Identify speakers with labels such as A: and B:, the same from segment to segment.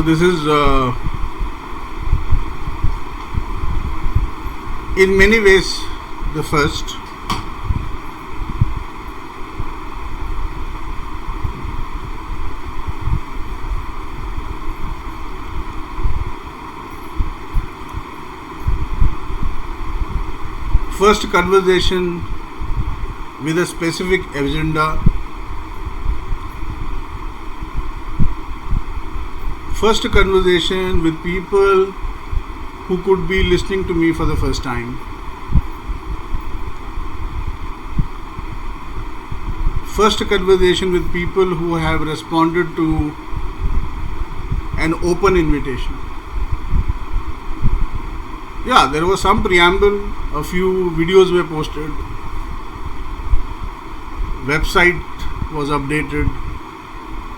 A: This is in many ways the first. First conversation with a specific agenda. First conversation with people who could be listening to me for the first time. First conversation with people who have responded to an open invitation. Yeah, there was some preamble, a few videos were posted, website was updated.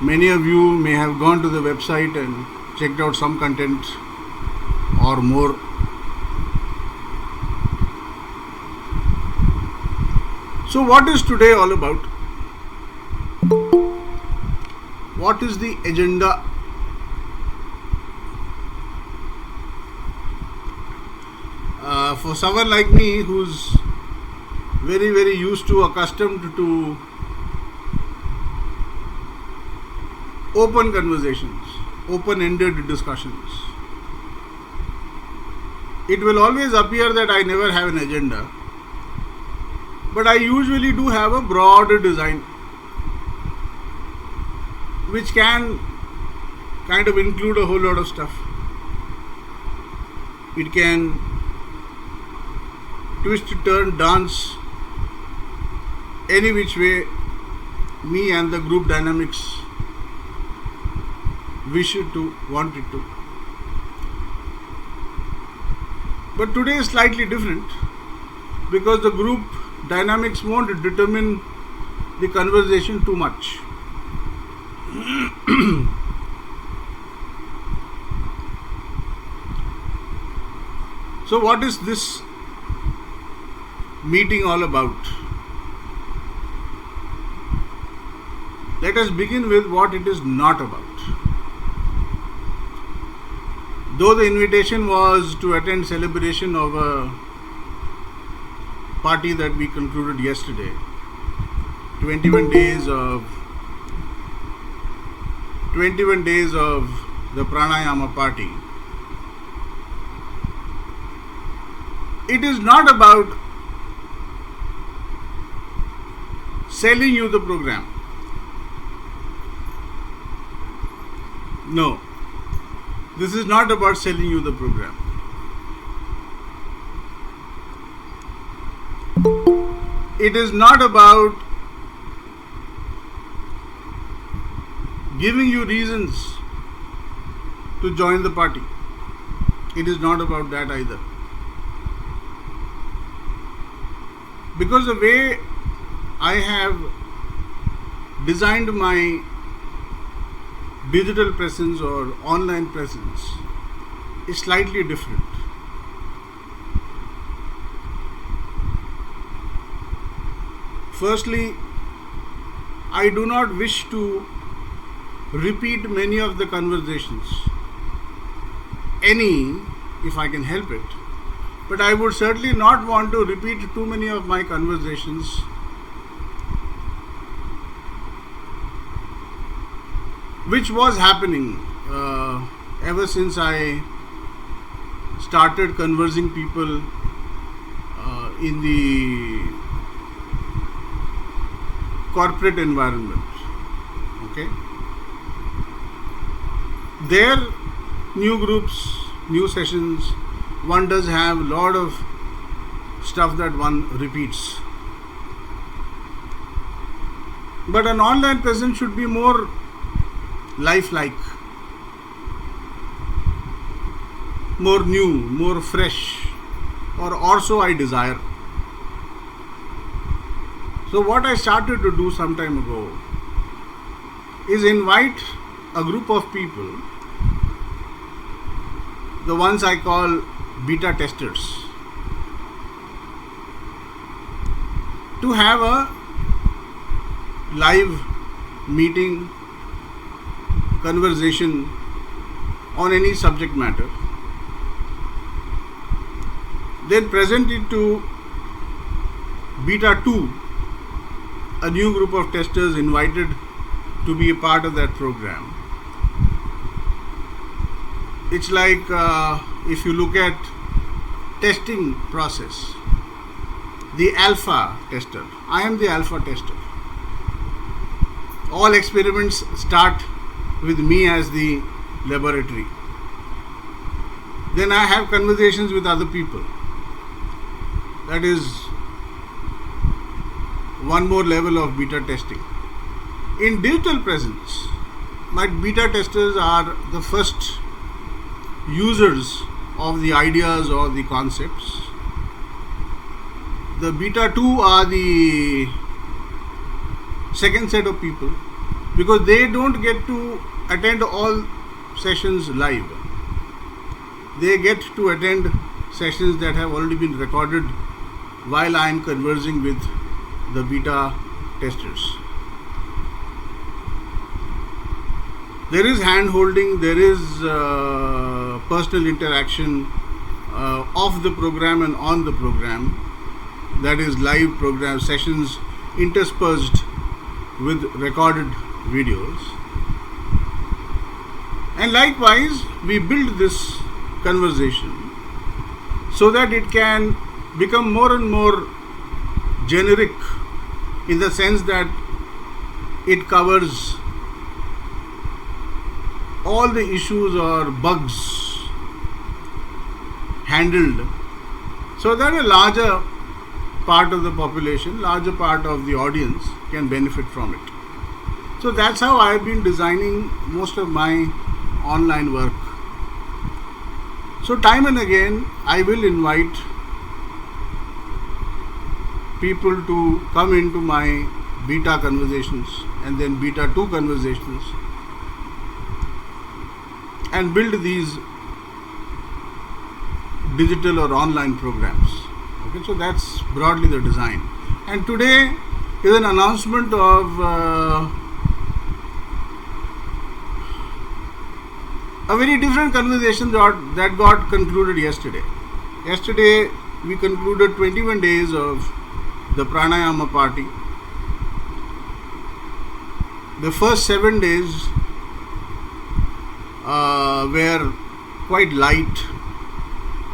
A: Many of you may have gone to the website and checked out some content or more. So what is today all about? What is the agenda? For someone like me who's very used to, accustomed to open conversations, open-ended discussions, it will always appear that I never have an agenda, but I usually do have a broad design which can kind of include a whole lot of stuff. It can twist, turn, dance any which way me and the group dynamics wish it to, want it to. But today is slightly different because the group dynamics won't determine the conversation too much. So what is this meeting all about? Let us begin with what it is not about. Though the invitation was to attend celebration of a party that we concluded yesterday, 21 days of the pranayama party, it is not about selling you the program. No, this is not about selling you the program. It is not about giving you reasons to join the party. It is not about that either. Because the way I have designed my digital presence or online presence is slightly different. Firstly, I do not wish to repeat many of the conversations, if I can help it, but I would certainly not want to repeat too many of my conversations which was happening ever since I started conversing people in the corporate environment. Okay, there, new groups, new sessions, one does have a lot of stuff that one repeats. But an online presence should be more lifelike, more new, more fresh, or also I desire. So what I started to do some time ago is invite a group of people, the ones I call beta testers, to have a live meeting, conversation on any subject matter, then present it to Beta 2, a new group of testers invited to be a part of that program. It's like if you look at testing process, the alpha tester. I am the alpha tester. All experiments start with me as the laboratory. Then I have conversations with other people. That is one more level of beta testing. In digital presence, my beta testers are the first users of the ideas or the concepts. The beta 2 are the second set of people, because they don't get to attend all sessions live. They get to attend sessions that have already been recorded while I am conversing with the beta testers. There is hand holding, there is personal interaction off the program and on the program. That is live program sessions interspersed with recorded videos. And likewise, we build this conversation so that it can become more and more generic, in the sense that it covers all the issues or bugs handled, so that a larger part of the population, larger part of the audience can benefit from it. So that's how I've been designing most of my online work. So time and again I will invite people to come into my beta conversations and then beta 2 conversations and build these digital or online programs. Okay, so that's broadly the design. And today is an announcement of a very different conversation that got concluded yesterday. Yesterday we concluded 21 days of the pranayama party. The first 7 days were quite light,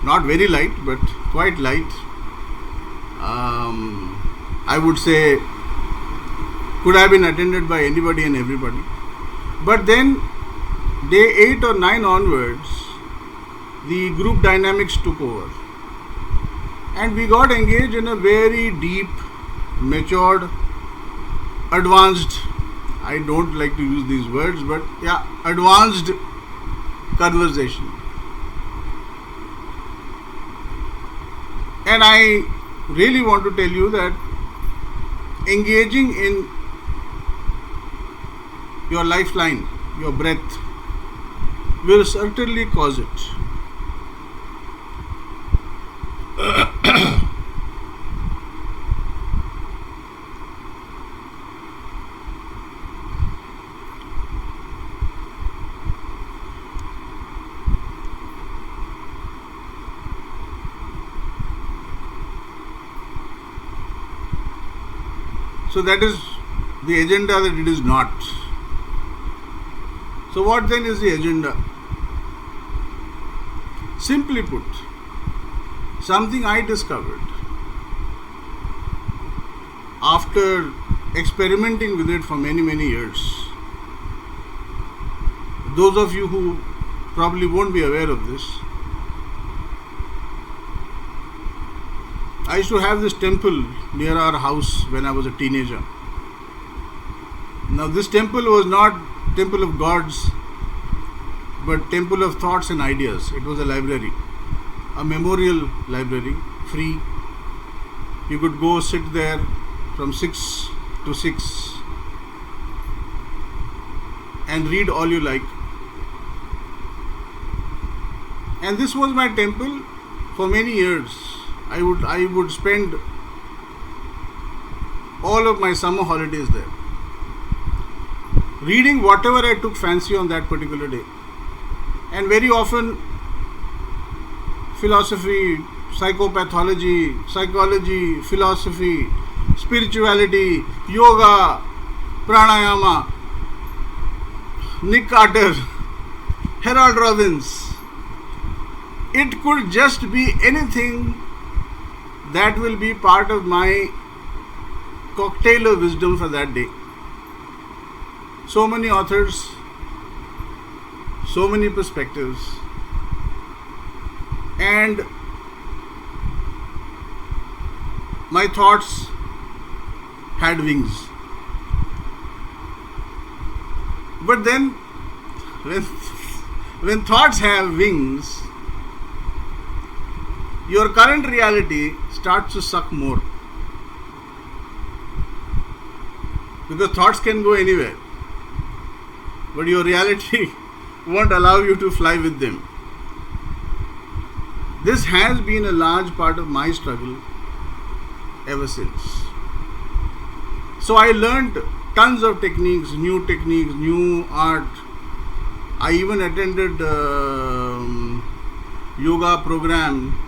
A: not very light, but quite light. I would say could have been attended by anybody and everybody. But then day 8 or 9 onwards, the group dynamics took over. And we got engaged in a very deep, matured, advanced, I don't like to use these words, but yeah, advanced conversation. And I really want to tell you that engaging in your lifeline, your breath, will certainly cause it. So that is the agenda that it is not. So what then is the agenda? Simply put, something I discovered after experimenting with it for many years. Those of you who probably won't be aware of this, I used to have this temple near our house when I was a teenager. Now this temple was not temple of gods, but temple of thoughts and ideas. It was a library, a memorial library, free. You could go sit there from 6 to 6 and read all you like. And this was my temple for many years. I would spend all of my summer holidays there, reading whatever I took fancy on that particular day. and very often philosophy, psychopathology, psychology, philosophy, spirituality, yoga, pranayama, Nick Carter, Harold Robbins. It could just be anything that will be part of my cocktail of wisdom for that day. So many authors, so many perspectives, and my thoughts had wings. But then when thoughts have wings, your current reality starts to suck more, because thoughts can go anywhere, but your reality won't allow you to fly with them. This has been a large part of my struggle ever since. So I learned tons of techniques, new art. I even attended yoga program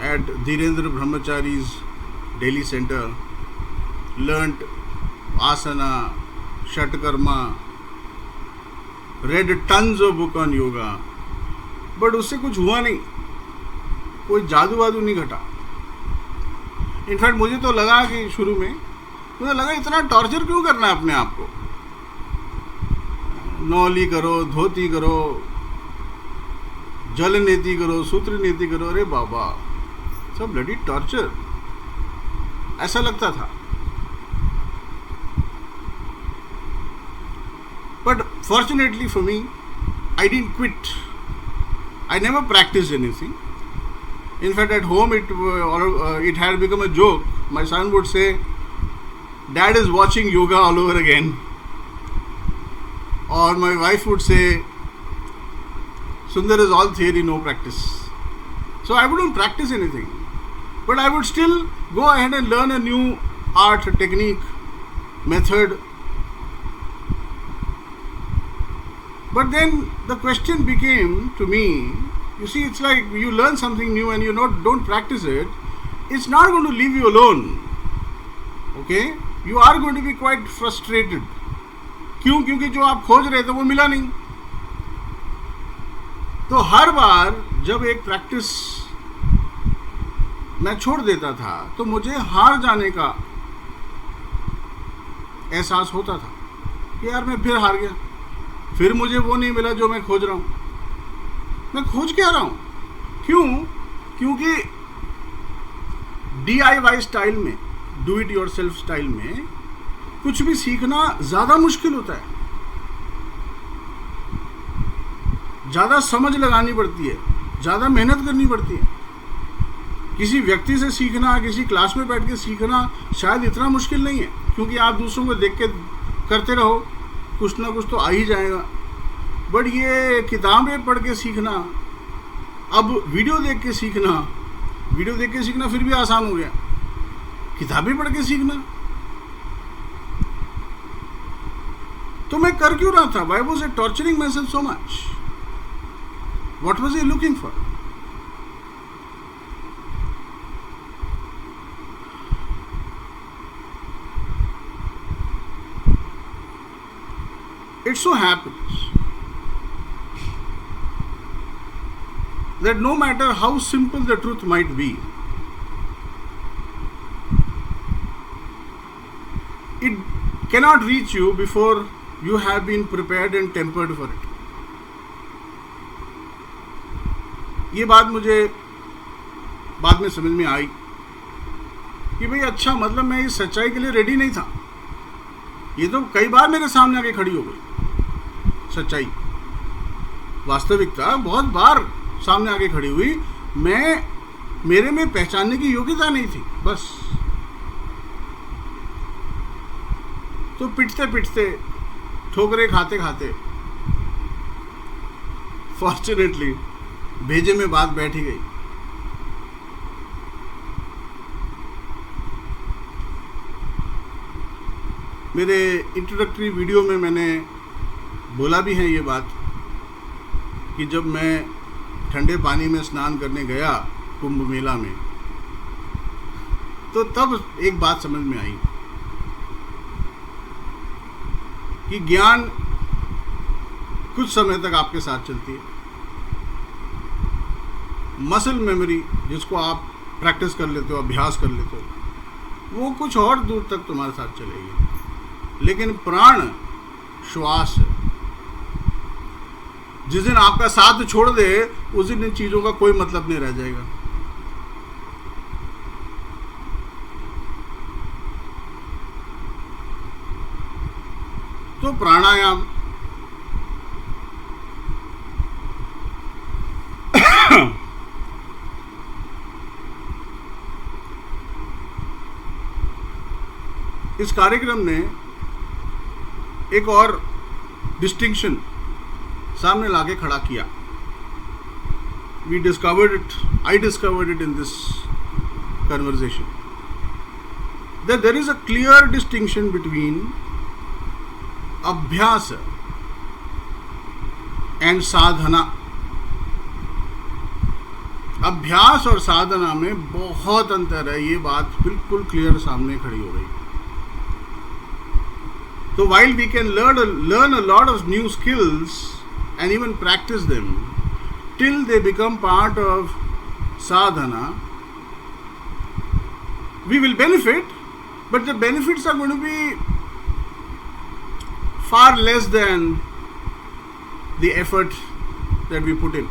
A: at Dhirendra Brahmachari's Delhi Center. Learned asana, shatkarma, read tons of book on yoga, but उससे कुछ हुआ नहीं, कोई जादू वादू नहीं घटा. In fact मुझे तो लगा कि शुरू में मुझे लगा इतना टॉर्चर क्यों करना है अपने आप को. नौली करो, धोती करो, जल नीति करो, सूत्र नीति करो, अरे बाबा, सब ब्लडी टॉर्चर, ऐसा लगता था. But fortunately for me, I didn't quit. I never practiced anything. In fact, at home it had become a joke. My son would say, "Dad is watching yoga all over again." Or my wife would say, "Sundar is all theory, no practice." So I wouldn't practice anything. But I would still go ahead and learn a new art, technique, method. But then the question became to me, you see, it's like you learn something new and you don't practice it, it's not going to leave you alone. Okay? You are going to be quite frustrated. क्यों? क्योंकि जो आप खोज रहे थे वो मिला नहीं. तो हर बार जब एक प्रैक्टिस मैं छोड़ देता था तो मुझे हार जाने का एहसास होता था कि यार मैं फिर हार गया, फिर मुझे वो नहीं मिला जो मैं खोज रहा हूँ. मैं खोज क्या रहा हूँ? क्यों? क्योंकि DIY स्टाइल में, do it your self style में कुछ भी सीखना ज़्यादा मुश्किल होता है. ज़्यादा समझ लगानी पड़ती है, ज़्यादा मेहनत करनी पड़ती है. किसी व्यक्ति से सीखना, किसी क्लास में बैठ के सीखना शायद इतना मुश्किल नहीं है, क्योंकि आप दूसरों को देख के करते रहो, कुछ ना कुछ तो आ ही जाएगा. बट ये किताबें पढ़ के सीखना, अब वीडियो देख के सीखना फिर भी आसान हो गया, किताबें पढ़ के सीखना. तो मैं कर क्यों रहा था? Why was I torturing myself so much? What was I looking for? It so happens that no matter how simple the truth might be, it cannot reach you before you have been prepared and tempered for it. ये बात मुझे बाद में समझ में आई कि भाई अच्छा, मतलब मैं इस सच्चाई के लिए रेडी नहीं था. ये तो कई बार मेरे सामने आके खड़ी हो गई सच्चाई, वास्तविकता बहुत बार सामने आके खड़ी हुई. मेरे में पहचानने की योग्यता नहीं थी बस. तो पिटते पिटते, ठोकरे खाते खाते फॉर्चुनेटली भेजे में बात बैठ ही गई. मेरे इंट्रोडक्टरी वीडियो में मैंने बोला भी है ये बात कि जब मैं ठंडे पानी में स्नान करने गया कुंभ मेला में, तो तब एक बात समझ में आई कि ज्ञान कुछ समय तक आपके साथ चलती है, मसल मेमोरी जिसको आप प्रैक्टिस कर लेते हो, अभ्यास कर लेते हो, वो कुछ और दूर तक तुम्हारे साथ चलेगी। लेकिन प्राण श्वास जिस दिन आपका साथ छोड़ दे, उस दिन इन चीजों का कोई मतलब नहीं रह जाएगा। तो प्राणायाम इस कार्यक्रम ने एक और डिस्टिंक्शन सामने लाके खड़ा किया। We discovered it, I discovered it in this conversation, that there is a clear distinction between अभ्यास and साधना। अभ्यास और साधना में बहुत अंतर है, ये बात बिल्कुल क्लियर सामने खड़ी हो गई। So while we can learn a lot of new skills and even practice them till they become part of sadhana, we will benefit, but the benefits are going to be far less than the effort that we put in.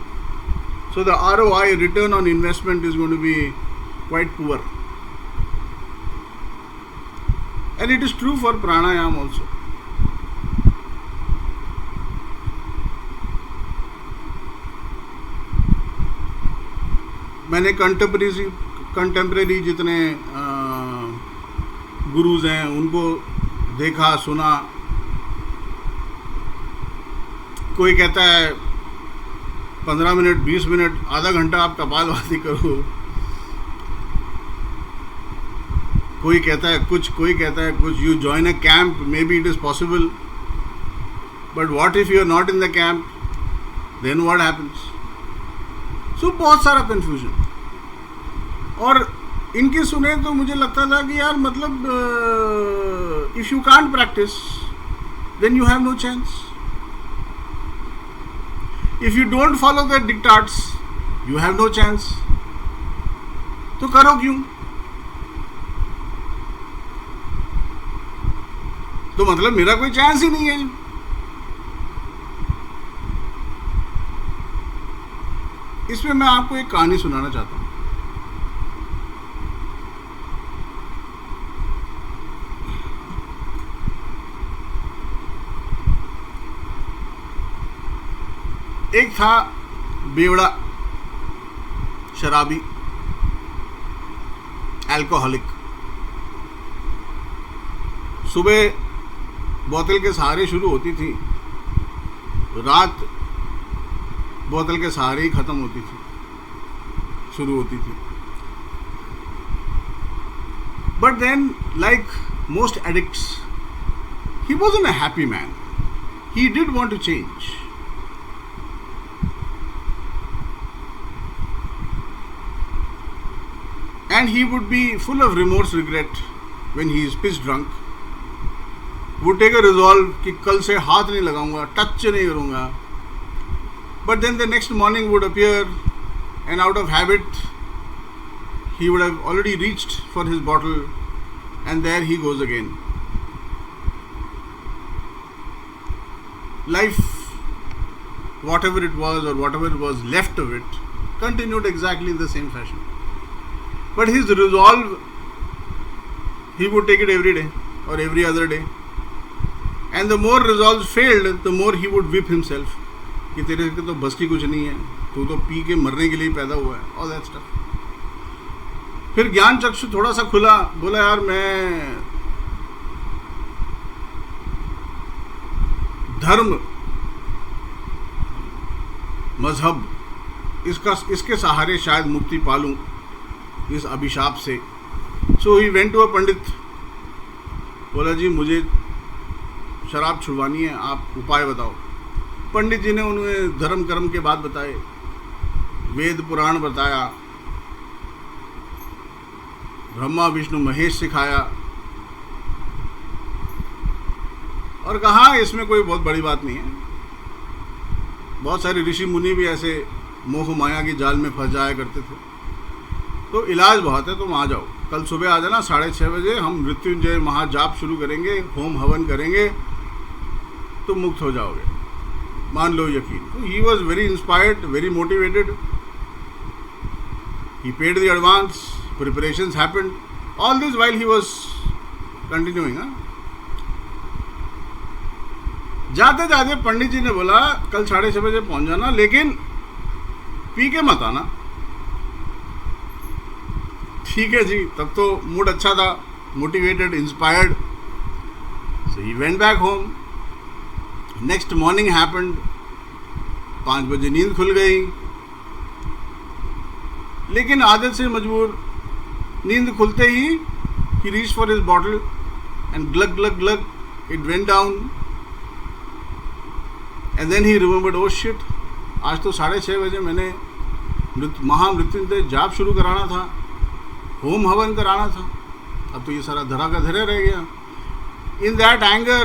A: So the ROI, return on investment, is going to be quite poor. And it is true for pranayam also. मैंने contemporary जितने गुरुज हैं उनको देखा, सुना। कोई कहता है 15 minute, 20 minute, आधा घंटा आप कपालभाति करो। कोई कहता है कुछ। You join a camp, maybe it is possible, but what if you are not in the camp, then what happens? So बहुत सारा कन्फ्यूजन। और इनके सुने तो मुझे लगता था कि यार मतलब if you can't practice then you have no chance. If you don't follow the dictates you have no chance. तो करो क्यों? तो मतलब मेरा कोई चांस ही नहीं है। इसमें मैं आपको एक कहानी सुनाना चाहता हूं। एक था बेवड़ा शराबी, अल्कोहलिक। सुबह बोतल के सहारे शुरू होती थी, रात बोतल के सहारे ही खत्म होती थी, शुरू होती थी। But then, like most addicts, he wasn't a happy man. He did want to change. And he would be full of remorse, regret when he is pissed drunk. Would take a resolve कि कल से हाथ नहीं लगाऊंगा, touch नहीं करूंगा. But then the next morning would appear, and out of habit, he would have already reached for his bottle, and there he goes again. Life, whatever it was or whatever was left of it, continued exactly in the same fashion. But his resolve, he would take it every day or every other day. And the more resolves failed, the more he would whip himself. कि तेरे के तो बस की कुछ नहीं है, तू तो पी के मरने के लिए पैदा हुआ है, all that stuff. फिर ज्ञान चक्षु थोड़ा सा खुला, बोला यार मैं धर्म, मजहब, इसके सहारे शायद मुक्ति पालूं इस अभिशाप से. सो ही वेंट टू अ पंडित. बोला जी मुझे शराब छुड़वानी है, आप उपाय बताओ. पंडित जी ने उन्हें धर्म कर्म के बात बताए, वेद पुराण बताया, ब्रह्मा विष्णु महेश सिखाया और कहा इसमें कोई बहुत बड़ी बात नहीं है। बहुत सारे ऋषि मुनि भी ऐसे मोह माया की जाल में फंस जाया करते थे, तो इलाज बहुत है, तुम आ जाओ, कल सुबह आ जाना 6:30 बजे, हम मृत्युंजय महाजाप शुरू करेंगे, होम हवन करेंगे, तुम मुक्त हो जाओगे, मान लो यकीन। तो he was very inspired, very motivated, he paid the advance, preparations happened, all this while he was continuing। जाते जाते पंडित जी ने बोला कल 6:30 बजे पहुंच जाना, लेकिन पी के मत आना। ठीक है जी, तब तो मूड अच्छा था, motivated, inspired, so he went back home. Next morning happened, 5 बजे नींद खुल गई, लेकिन आदत से मजबूर नींद खुलते ही he reached for his bottle and glug glug glug it went down and then he remembered, oh shit, आज तो 6:30 बजे मैंने महामृत्युंजय जाप शुरू कराना था, होम हवन कराना था, अब तो ये सारा धरा का धरे रह गया। In that anger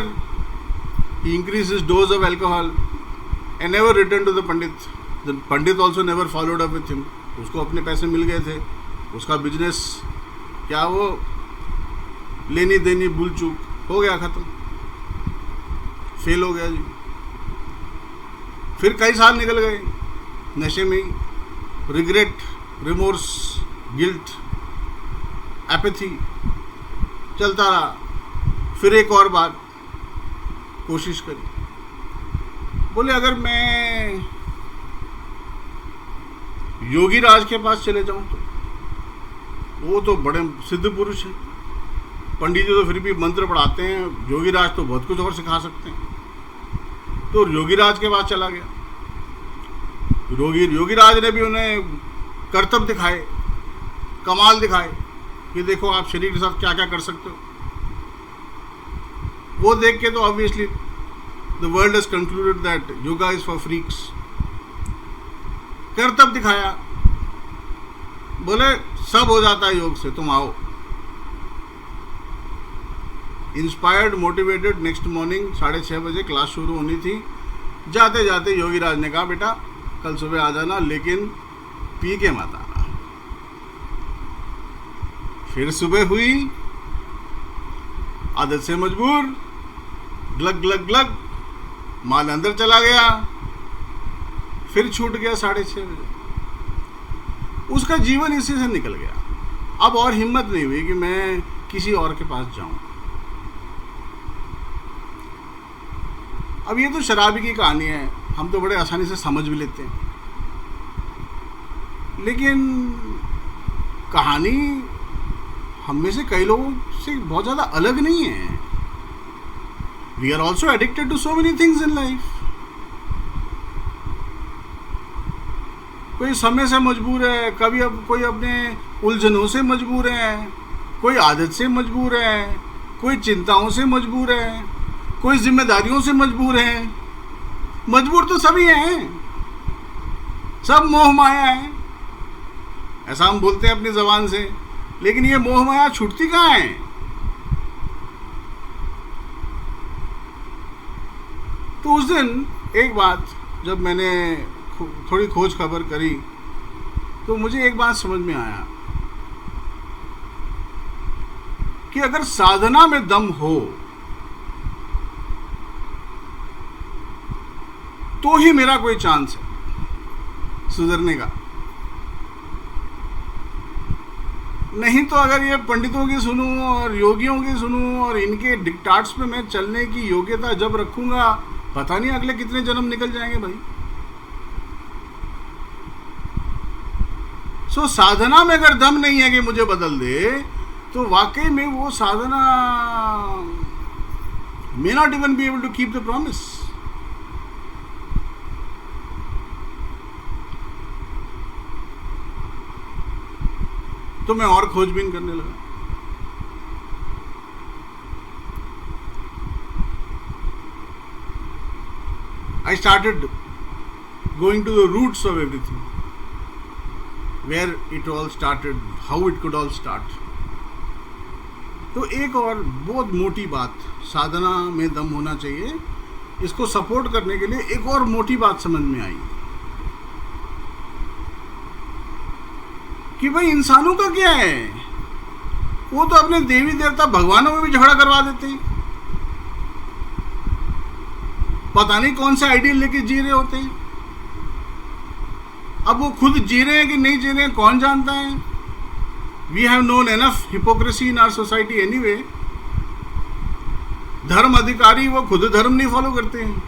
A: he increased his dose of alcohol and never returned to the Pandit. The Pandit also never followed up with him. उसको अपने पैसे मिल गए थे, उसका बिजनेस क्या वो लेनी देनी भूल चूक हो गया, खत्म, फेल हो गया जी। फिर कई साल निकल गए नशे में, रिग्रेट, रिमोर्स, गिल्ट, एपैथी चलता रहा। फिर एक और बार कोशिश करी, बोले अगर मैं योगी राज के पास चले जाऊं तो वो तो बड़े सिद्ध पुरुष हैं, पंडित जी तो फिर भी मंत्र पढ़ाते हैं, योगी राज तो बहुत कुछ और सिखा सकते हैं। तो योगी राज के पास चला गया। योगी राज ने भी उन्हें करतब दिखाए, कमाल दिखाए कि देखो आप शरीर के साथ क्या क्या कर सकते हो। वो देख के तो obviously the world has concluded that yoga is for freaks. करतब दिखाया, बोले सब हो जाता है योग से, तुम आओ। इंस्पायर्ड, मोटिवेटेड, नेक्स्ट मॉर्निंग 6:30 बजे क्लास शुरू होनी थी। जाते जाते योगी राज ने कहा बेटा कल सुबह आ जाना, लेकिन पी के मत आना। फिर सुबह हुई, आदत से मजबूर, ग्लग ग्लग ग्लग, माल अंदर चला गया, फिर छूट गया 6:30 बजे। उसका जीवन इसी से निकल गया। अब और हिम्मत नहीं हुई कि मैं किसी और के पास जाऊं। अब ये तो शराबी की कहानी है, हम तो बड़े आसानी से समझ भी लेते हैं, लेकिन कहानी हम में से कई लोगों से बहुत ज़्यादा अलग नहीं है। We are also addicted to so many things in life. कोई समय से मजबूर है, कभी अब कोई अपने उलझनों से मजबूर है, कोई आदत से मजबूर है, कोई चिंताओं से मजबूर है, कोई जिम्मेदारियों से मजबूर है। मजबूर तो सभी हैं, सब मोह माया है, ऐसा हम बोलते हैं अपनी जबान से, लेकिन ये मोह माया छूटती कहाँ है? तो उस दिन एक बात जब मैंने थोड़ी खोज खबर करी तो मुझे एक बात समझ में आया कि अगर साधना में दम हो तो ही मेरा कोई चांस है सुधरने का। नहीं तो अगर ये पंडितों की सुनूं और योगियों की सुनूं और इनके डिक्टाट्स पे मैं चलने की योग्यता जब रखूंगा, पता नहीं अगले कितने जन्म निकल जाएंगे भाई। सो साधना में अगर दम नहीं है कि मुझे बदल दे, तो वाकई में वो साधना may not even be able to keep the promise। तो मैं और खोजबीन करने लगा। I started going to the roots of everything, where it all started, how it could all start. तो एक और बहुत मोटी बात, साधना में दम होना चाहिए, इसको सपोर्ट करने के लिए एक और मोटी बात समझ में आई कि भाई इंसानों का क्या है, वो तो अपने देवी देवता भगवानों में भी झगड़ा करवा देते हैं, पता नहीं कौन सा आइडियल लेके जी रहे होते हैं। अब वो खुद जी रहे हैं कि नहीं जी रहे हैं कौन जानता है। We have known enough hypocrisy in our society anyway. धर्म अधिकारी वो खुद धर्म नहीं फॉलो करते हैं।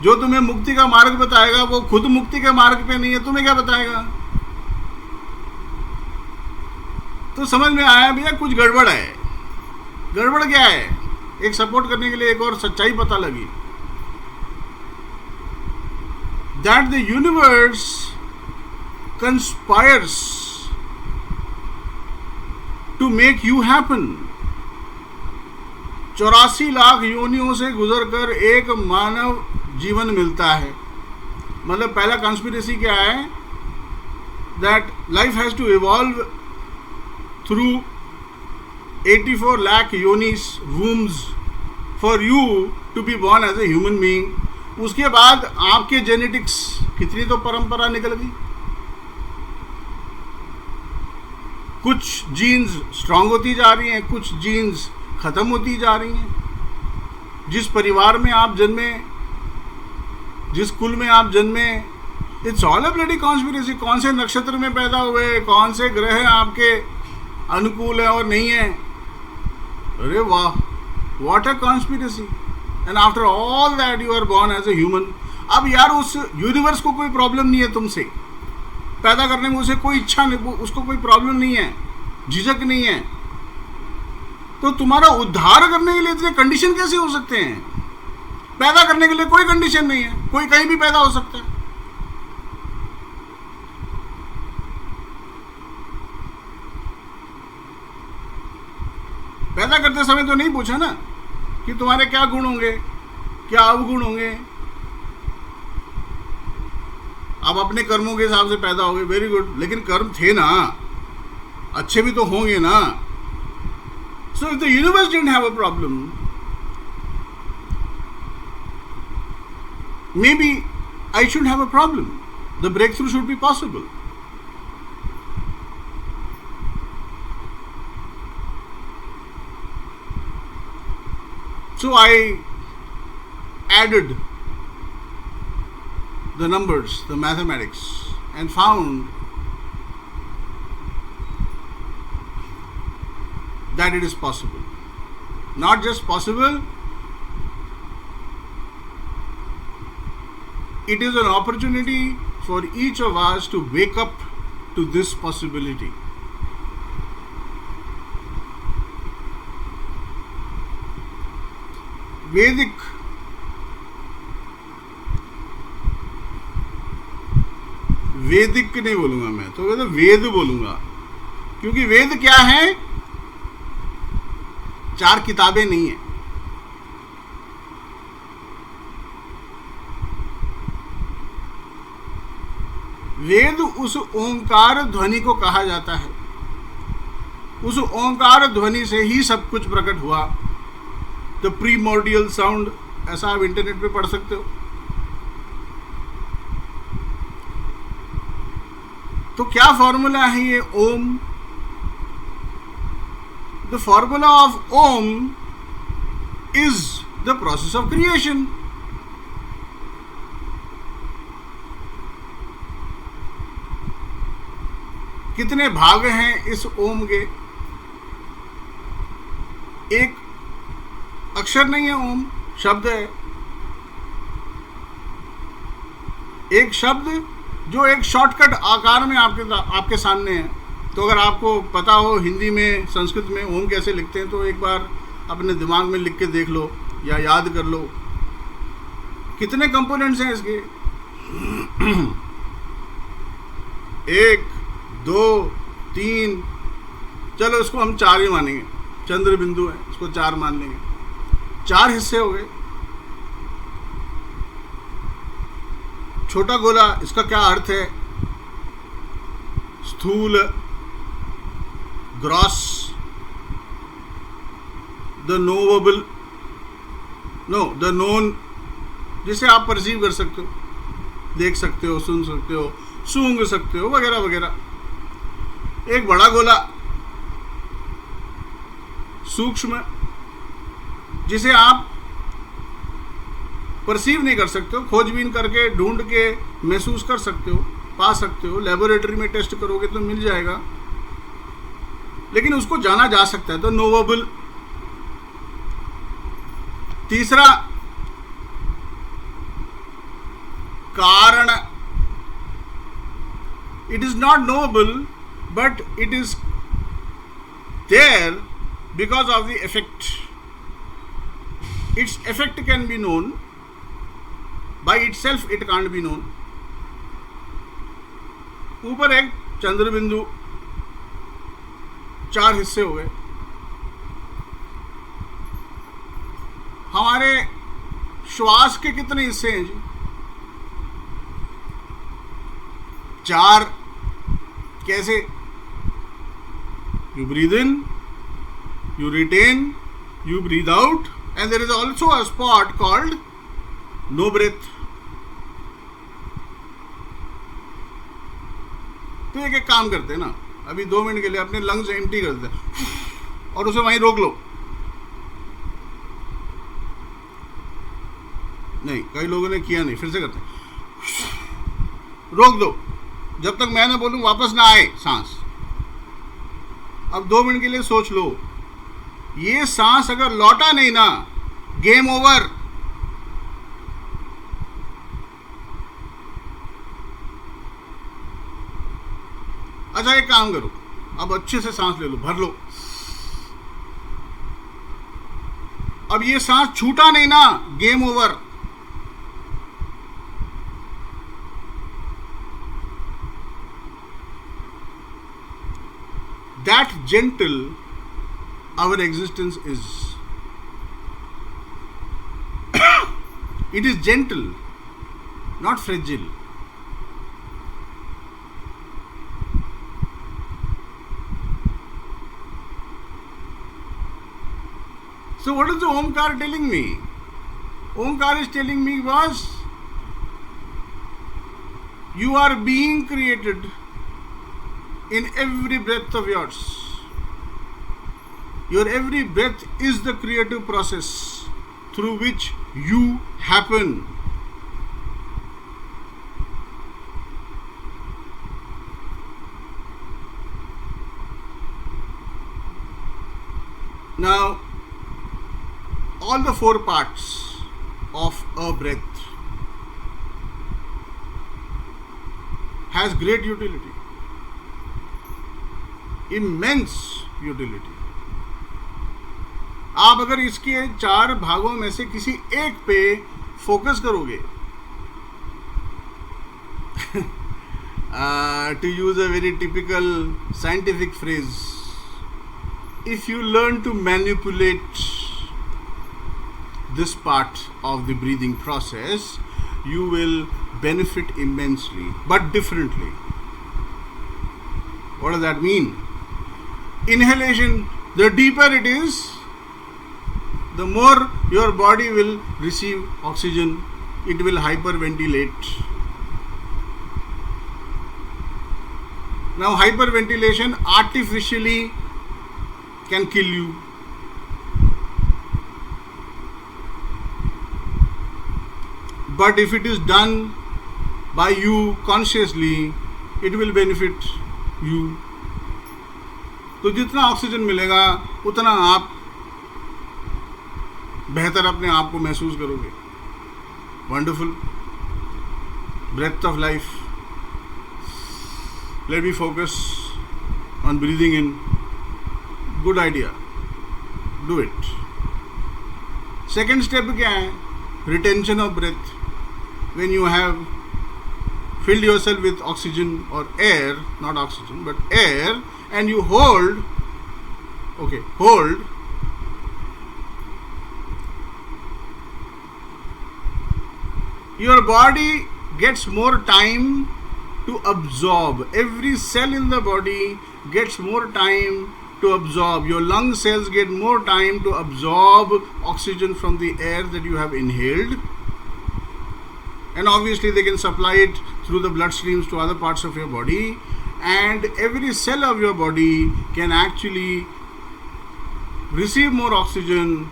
A: जो तुम्हें मुक्ति का मार्ग बताएगा वो खुद मुक्ति के मार्ग पे नहीं है, तुम्हें क्या बताएगा। तो समझ में आया भैया कुछ गड़बड़ है। गड़बड़ क्या है, एक सपोर्ट करने के लिए एक और सच्चाई पता लगी, that the universe conspires to make you happen. 84 lakh योनियों से गुजरकर एक मानव जीवन मिलता है। मतलब पहला कॉन्स्पिरेसी क्या है, that life has to evolve through 84 lakh yonis wombs for you to be born as a human being। उसके बाद आपके जेनेटिक्स कितनी तो परंपरा निकल गई। कुछ जीन्स स्ट्रांग होती जा रही हैं, कुछ जीन्स खत्म होती जा रही हैं। जिस परिवार में आप जन्मे, जिस कुल में आप जन्मे, it's all a bloody conspiracy. कौन से नक्षत्र में पैदा हुए, कौन से ग्रह आपके अनुकूल है और नहीं है। अरे वाह, what a conspiracy. And after all that you are born as a human. अब यार उस यूनिवर्स को कोई प्रॉब्लम नहीं है तुमसे पैदा करने में, उसे कोई इच्छा नहीं, उसको कोई प्रॉब्लम नहीं है, झिझक नहीं है। तो तुम्हारा उद्धार करने के लिए इतने कंडीशन कैसे हो सकते हैं। पैदा करने के लिए कोई कंडीशन नहीं है, कोई कहीं भी पैदा हो सकता है। पैदा करते समय तो नहीं पूछा ना कि तुम्हारे क्या गुण होंगे, क्या अवगुण होंगे। आप अपने कर्मों के हिसाब से पैदा होगे, वेरी गुड, लेकिन कर्म थे ना, अच्छे भी तो होंगे ना। So if the universe didn't have a problem, maybe I should have a problem, the breakthrough should be possible. So I added the numbers, the mathematics, and found that it is possible. Not just possible, it is an opportunity for each of us to wake up to this possibility. Vedic नहीं बोलूंगा मैं तो वेद बोलूंगा, क्योंकि वेद क्या है, 4 किताबें नहीं है। वेद उस ओंकार ध्वनि को कहा जाता है। उस ओंकार ध्वनि से ही सब कुछ प्रकट हुआ। द प्रीमोर्डियल साउंड, ऐसा आप इंटरनेट पे पढ़ सकते हो। तो क्या फॉर्मूला है ये Om. The formula of Om is the process of creation. कितने भाग हैं इस ओम के। एक अक्षर नहीं है, ओम शब्द है। एक शब्द जो एक शॉर्टकट आकार में आपके सामने है। तो अगर आपको पता हो हिंदी में, संस्कृत में ओम कैसे लिखते हैं, तो एक बार अपने दिमाग में लिख के देख लो या याद कर लो। कितने कंपोनेंट्स हैं इसके। 1 2 3, चलो इसको हम 4 ही मानेंगे। चंद्र बिंदु है, इसको 4 मान लेंगे। 4 हिस्से हो गए। छोटा गोला, इसका क्या अर्थ है? स्थूल, ग्रॉस, द नोवेबल, द नोन, जिसे आप परसीव कर सकते हो, देख सकते हो, सुन सकते हो, सूंघ सकते हो, वगैरह वगैरह। एक बड़ा गोला, सूक्ष्म, जिसे आप परसीव नहीं कर सकते हो, खोजबीन करके ढूंढ के महसूस कर सकते हो, पा सकते हो, लेबोरेटरी में टेस्ट करोगे तो मिल जाएगा, लेकिन उसको जाना जा सकता है, तो नोवेबल। तीसरा, कारण, it is not knowable but it is there because of the effect. Its effect can be known, by itself it can't be known. ऊपर एक चंद्र बिंदु, 4 हिस्से हो गए। हमारे श्वास के कितने हिस्से हैं जी? 4। कैसे? You breathe in, you retain, you breathe out, and there is also a spot called no breath. तो एक काम करते हैं ना, अभी 2 मिनट के लिए अपने लंग्स एम्प्टी कर देते हैं और उसे वहीं रोक लो। नहीं, कई लोगों ने किया नहीं, फिर से करते हैं। रोक दो, जब तक मैं ना बोलूं वापस ना आए सांस। अब 2 मिनट के लिए सोच लो, ये सांस अगर लौटा नहीं ना, गेम ओवर। अच्छा, एक काम करो, अब अच्छे से सांस ले लो, भर लो। अब ये सांस छूटा नहीं ना, game over. That gentle our existence is. It is gentle, not fragile. So what is the Omkar telling me? Omkar is telling me was, you are being created in every breath of yours. Your every breath is the creative process through which you happen. Now, all the 4 parts of a breath has great utility, immense utility. आप अगर इसके 4 भागों में से किसी एक पे focus करोगे, to use a very typical scientific phrase, if you learn to manipulate this part of the breathing process, you will benefit immensely, but differently. What does that mean? Inhalation, the deeper it is, the more your body will receive oxygen, it will hyperventilate. Now, hyperventilation artificially can kill you. But if it is done by you consciously, it will benefit you. तो जितना oxygen मिलेगा उतना आप बेहतर अपने आप को महसूस करोगे। Wonderful breath of life. Let me focus on breathing in. Good idea. Do it. Second step क्या है? Retention of breath. When you have filled yourself with oxygen or air, not oxygen but air, and you hold your body gets more time to absorb. Every cell in the body gets more time to absorb. Your lung cells get more time to absorb oxygen from the air that you have inhaled. And obviously they can supply it through the blood streams to other parts of your body. And every cell of your body can actually receive more oxygen,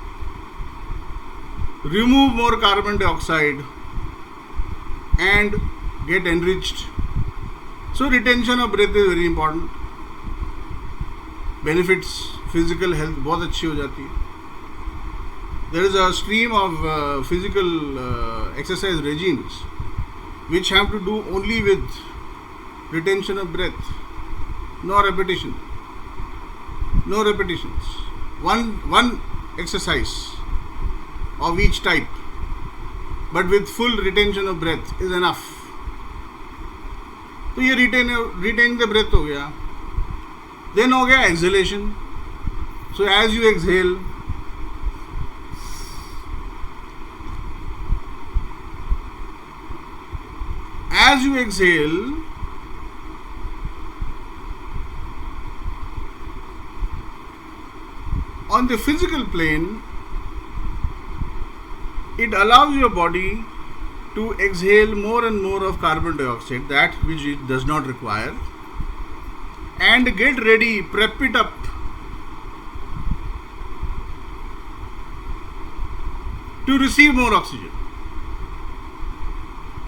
A: remove more carbon dioxide, and get enriched. So retention of breath is very important. Benefits physical health बहुत अच्छी हो जाती है. There is a stream of physical exercise regimes which have to do only with retention of breath. No repetition. No repetitions. One exercise of each type, but with full retention of breath is enough. तो ये retain the breath हो गया. Then हो गया exhalation. So as you exhale, on the physical plane, it allows your body to exhale more and more of carbon dioxide, that which it does not require, and get ready, prep it up to receive more oxygen.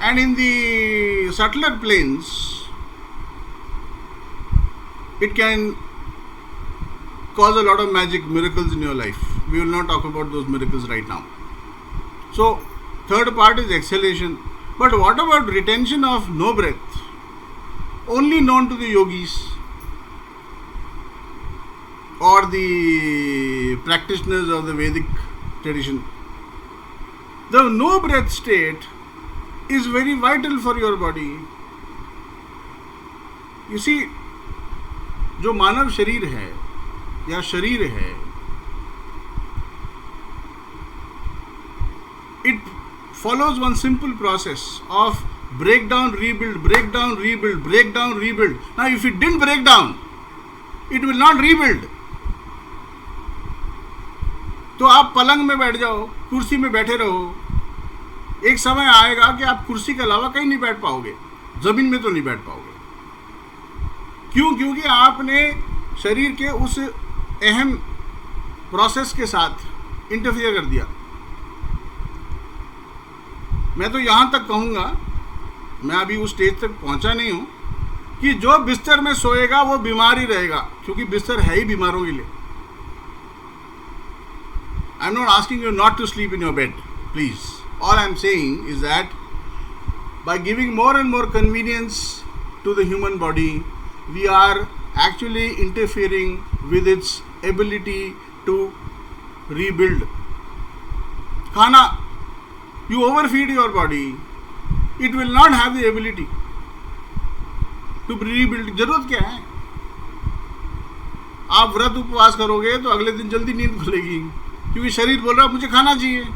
A: And in the subtler planes, it can cause a lot of magic miracles in your life. We will not talk about those miracles right now. So, third part is exhalation. But what about retention of no breath? Only known to the yogis or the practitioners of the Vedic tradition. The no breath state is very vital for your body. You see, जो मानव शरीर है या शरीर है, it follows one simple process of breakdown, rebuild, breakdown, rebuild, breakdown, rebuild. Now if it didn't break down, it will not rebuild. तो आप पलंग में बैठ जाओ, कुर्सी में बैठे रहो, एक समय आएगा कि आप कुर्सी के अलावा कहीं नहीं बैठ पाओगे, जमीन में तो नहीं बैठ पाओगे. क्यों? क्योंकि आपने शरीर के उस अहम प्रोसेस के साथ इंटरफियर कर दिया. मैं तो यहाँ तक कहूँगा, मैं अभी उस स्टेज तक पहुँचा नहीं हूँ कि जो बिस्तर में सोएगा वो बीमार ही रहेगा, क्योंकि बिस्तर है ही बीमारों के लिए. I am not asking you not to sleep in your bed, please. All I am saying is that by giving more and more convenience to the human body, we are actually interfering with its ability to rebuild. खाना, you overfeed your body, it will not have the ability to rebuild. जरूरत क्या है? आप व्रत उपवास करोगे तो अगले दिन जल्दी नींद खुलेगी, क्योंकि शरीर बोल रहा है मुझे खाना चाहिए.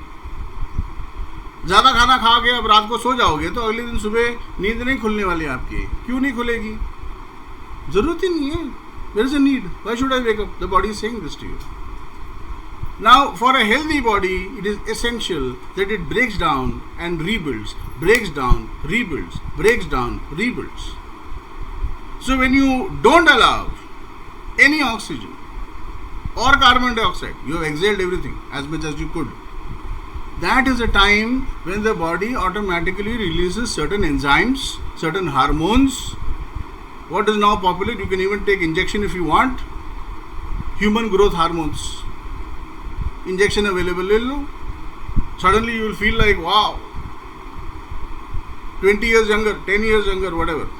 A: ज़्यादा खाना खा के अब रात को सो जाओगे तो अगले दिन सुबह नींद नहीं खुलने वाली आपकी. क्यों नहीं खुलेगी? ज़रूरत ही नहीं है. There is a need. Why should I wake up? The body is saying this to you. Now for a healthy body it is essential that it breaks down and rebuilds, breaks down, rebuilds, breaks down, rebuilds. So when you don't allow any oxygen or carbon dioxide, you have exhaled everything as much as you could. That is a time when the body automatically releases certain enzymes, certain hormones. What is now popular, you can even take injection if you want, human growth hormones. Injection available, ले लो. Suddenly you will feel like wow, 20 years younger, 10 years younger, whatever.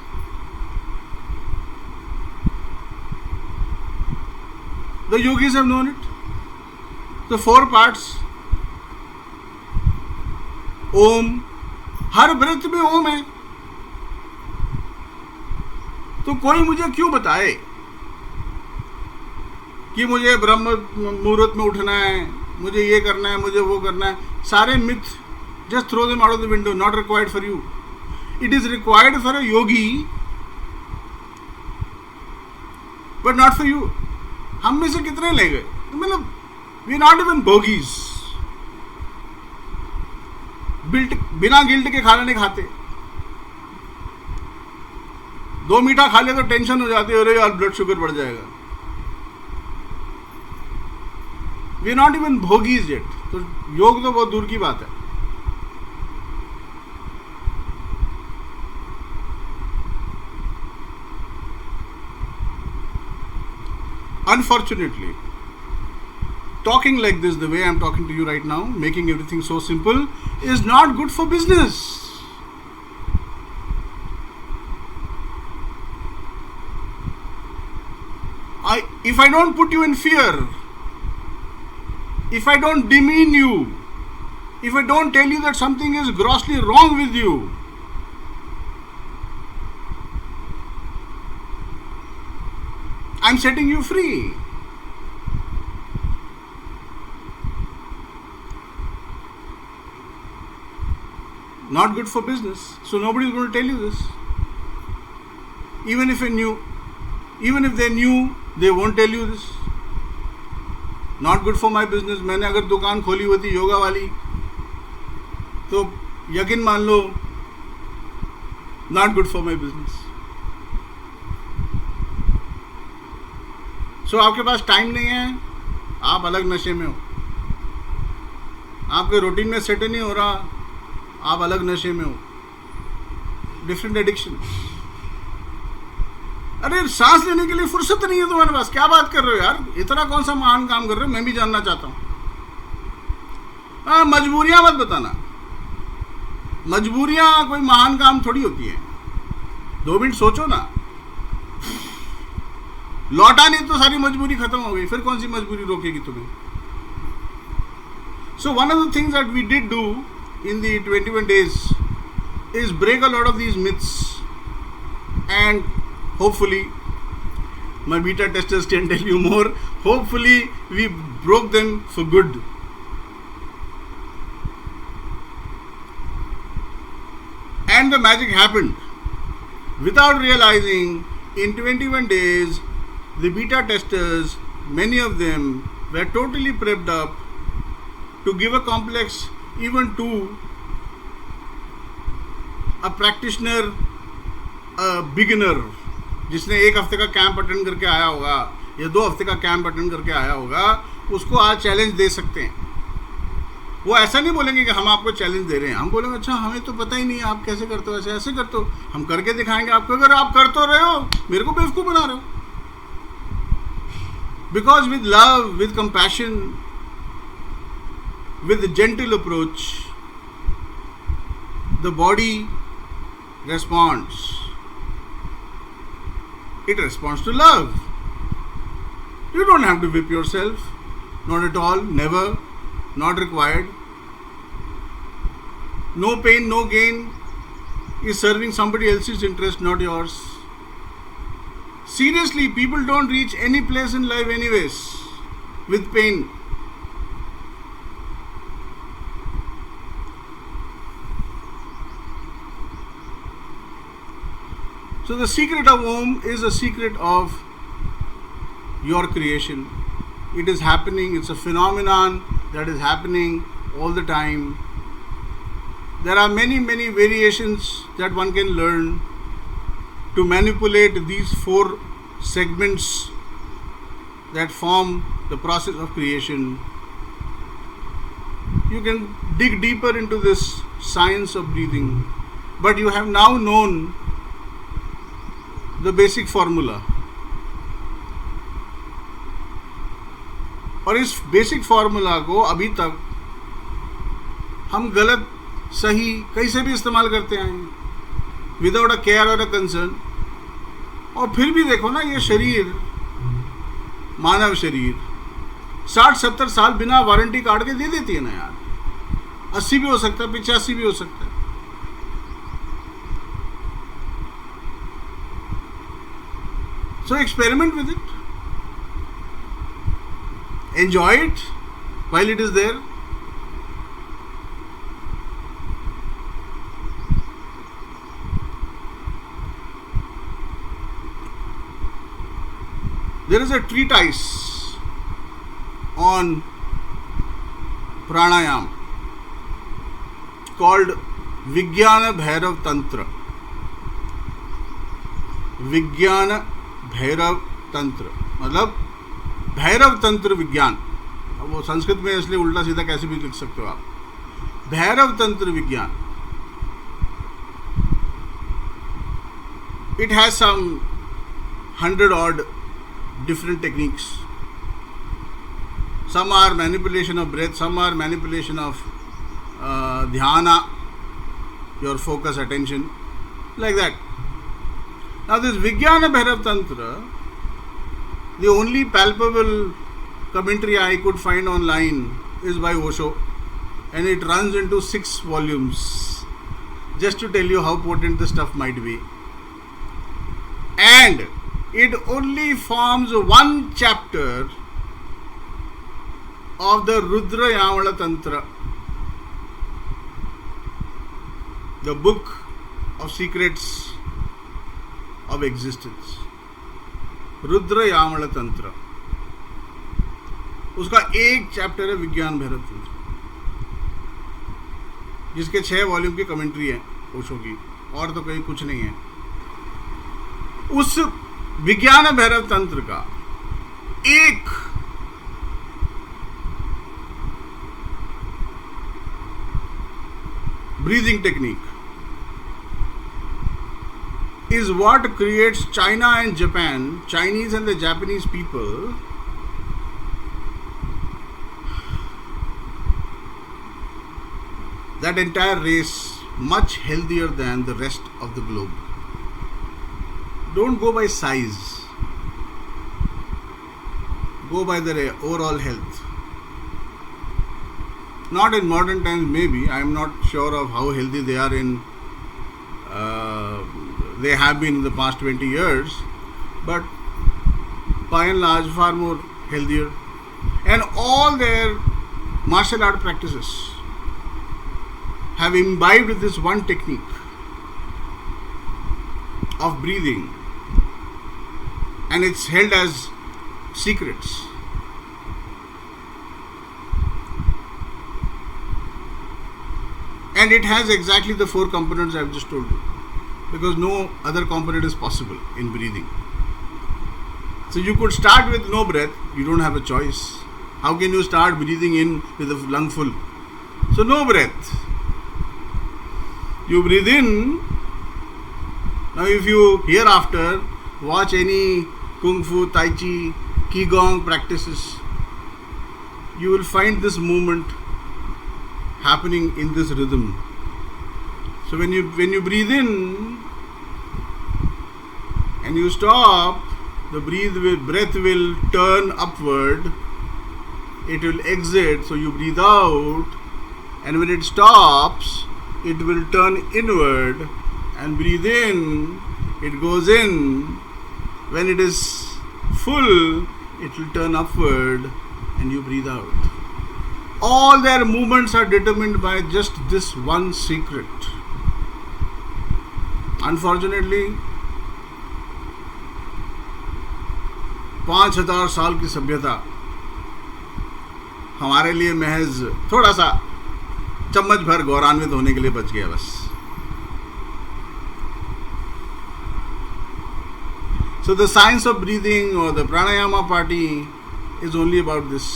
A: The yogis have known it. The 4 parts. Om, हर breath में ओम है. तो कोई मुझे क्यों बताए कि मुझे ब्रह्म मुहूर्त में उठना है, मुझे ये करना है, मुझे वो करना है. सारे myth Just throw them out of the window. Not required for you. It is required for a yogi, but not for you. हम में से कितने ले गए? मतलब we are not even bogies. बिना गिल्ट के खाना नहीं खाते. 2 मीठा खा ले तो टेंशन हो जाती है, अरे यार ब्लड शुगर बढ़ जाएगा. We are not even bhogis yet. तो योग तो बहुत दूर की बात है. Unfortunately, talking like this, the way I'm talking to you right now, making everything so simple, is not good for business. If I don't put you in fear, if I don't demean you, if I don't tell you that something is grossly wrong with you, I'm setting you free. Not good for business. So nobody is going to tell you this. Even if they knew, they won't tell you this. Not good for my business. मैंने अगर दुकान खोली होती योगा वाली, तो यकीन मान लो, not good for my business. So आपके पास टाइम नहीं है, आप अलग नशे में हो. आपके रूटीन में सेट नहीं हो रहा, आप अलग नशे में हो. Different addiction. अरे सांस लेने के लिए फुर्सत नहीं है तुम्हारे पास. क्या बात कर रहे हो यार? इतना कौन सा महान काम कर रहे हो? मैं भी जानना चाहता हूँ. मजबूरियां मत बताना. मजबूरियां कोई महान काम थोड़ी होती है. 2 मिनट सोचो ना. लौटा नहीं तो सारी मजबूरी खत्म हो गई. फिर कौन सी मजबूरी रोकेगी तुम्हें? So one of the things that we did do in the 21 days is break a lot of these myths, and hopefully my beta testers can tell you more. Hopefully we broke them for good. And the magic happened. Without realizing, in 21 days, the beta testers, many of them were totally prepped up to give a complex even to a practitioner, a beginner, जिसने 1 हफ्ते का camp attend करके आया होगा या 2 हफ्ते का camp attend करके आया होगा, उसको आज चैलेंज दे सकते हैं. वो ऐसा नहीं बोलेंगे कि हम आपको चैलेंज दे रहे हैं. हम बोलेंगे अच्छा हमें तो पता ही नहीं है आप कैसे करते हो, ऐसे करते हो, हम करके दिखाएंगे आपको. अगर आप कर तो रहे हो, मेरे को बेवकूफ़ बना रहे हो. Because with love, with compassion, with a gentle approach, the body responds. It responds to love. You don't have to whip yourself. Not at all. Never. Not required. No pain, no gain is serving somebody else's interest, not yours. Seriously, people don't reach any place in life anyways with pain. So the secret of Om is a secret of your creation. It is happening. It's a phenomenon that is happening all the time. There are many variations that one can learn to manipulate these 4 segments that form the process of creation. You can dig deeper into this science of breathing, but you have now known the basic formula. और इस basic formula को अभी तक हम गलत सही कैसे भी इस्तेमाल करते आए हैं, विदाउट अ केयर और अ कंसर्न. और फिर भी देखो ना, ये शरीर, मानव शरीर 60-70 साल बिना वारंटी कार्ड के दे देती है ना यार. 80 भी हो सकता है, 85 भी हो सकता है. So experiment with it. Enjoy it while it is there. There is a treatise on pranayam called Vijnana Bhairav Tantra. विज्ञान भैरव तंत्र मतलब भैरव तंत्र विज्ञान. अब वो संस्कृत में इसलिए उल्टा सीधा कैसे भी लिख सकते हो आप. भैरव तंत्र विज्ञान. It has some 100 odd different techniques. Some are manipulation of breath, some are manipulation of dhyana, your focus, attention, like that. Now this Vijnana Bhairav Tantra, the only palpable commentary I could find online is by Osho, and it runs into 6 volumes, just to tell you how potent the stuff might be. And it only forms one chapter of the Rudra Yamala Tantra, the book of secrets of existence. Rudra Yamala तंत्र, उसका एक chapter है विज्ञान भैरव तंत्र, जिसके 6 volume की commentary है ओशो की, और तो कहीं कुछ नहीं है. उस विज्ञान भैरव तंत्र का एक breathing technique is what creates China and Japan, Chinese and the Japanese people, that entire race, much healthier than the rest of the globe. Don't go by size, go by their overall health. Not in modern times, maybe. I am not sure of how healthy they are they have been in the past 20 years, but by and large far more healthier. And all their martial art practices have imbibed this one technique of breathing, and it's held as secrets. And it has exactly the 4 components I've just told you, because no other component is possible in breathing. So you could start with no breath, you don't have a choice. How can you start breathing in with a lung full? So no breath. You breathe in. Now if you hereafter watch any Kung Fu, Tai Chi, Qigong practices, you will find this movement happening in this rhythm. So when you breathe in and you stop, the breath will turn upward, it will exit, so you breathe out, and when it stops, it will turn inward, and breathe in, it goes in. When it is full, it will turn upward, and you breathe out. All their movements are determined by just this one secret. Unfortunately, 5000 साल की सभ्यता हमारे लिए महज थोड़ा सा चम्मच भर गौरवान्वित होने के लिए बच गया बस. So the science of breathing or the pranayama party is only about this.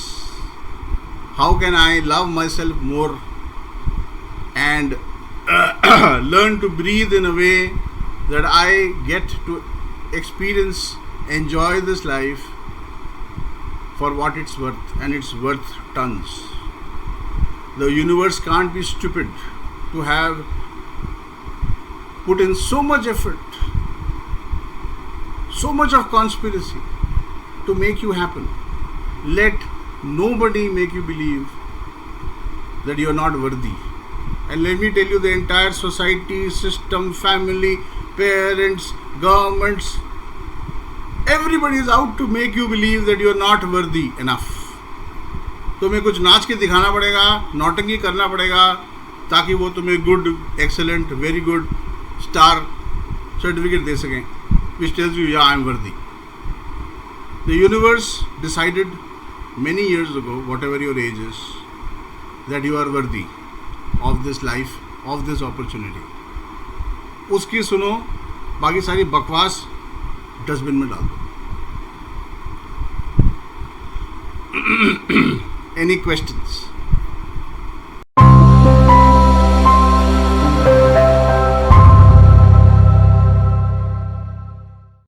A: How can I love myself more and learn to breathe in a way that I get to experience, enjoy this life for what it's worth, and it's worth tons. The universe can't be stupid to have put in so much effort, so much of conspiracy to make you happen. Let nobody make you believe that you are not worthy. And let me tell you, the entire society, system, family, parents, governments, everybody is out to make you believe that you are not worthy enough. तुम्हें कुछ नाच के दिखाना पड़ेगा, नौटंकी करना पड़ेगा, ताकि वो तुम्हें good, excellent, very good, star certificate दे सकें, which tells you, yeah, I am worthy. The universe decided many years ago, whatever your age is, that you are worthy of this life, of this opportunity. उसकी सुनो, बाकी सारी बकवास dustbin में डाल दो. Any questions?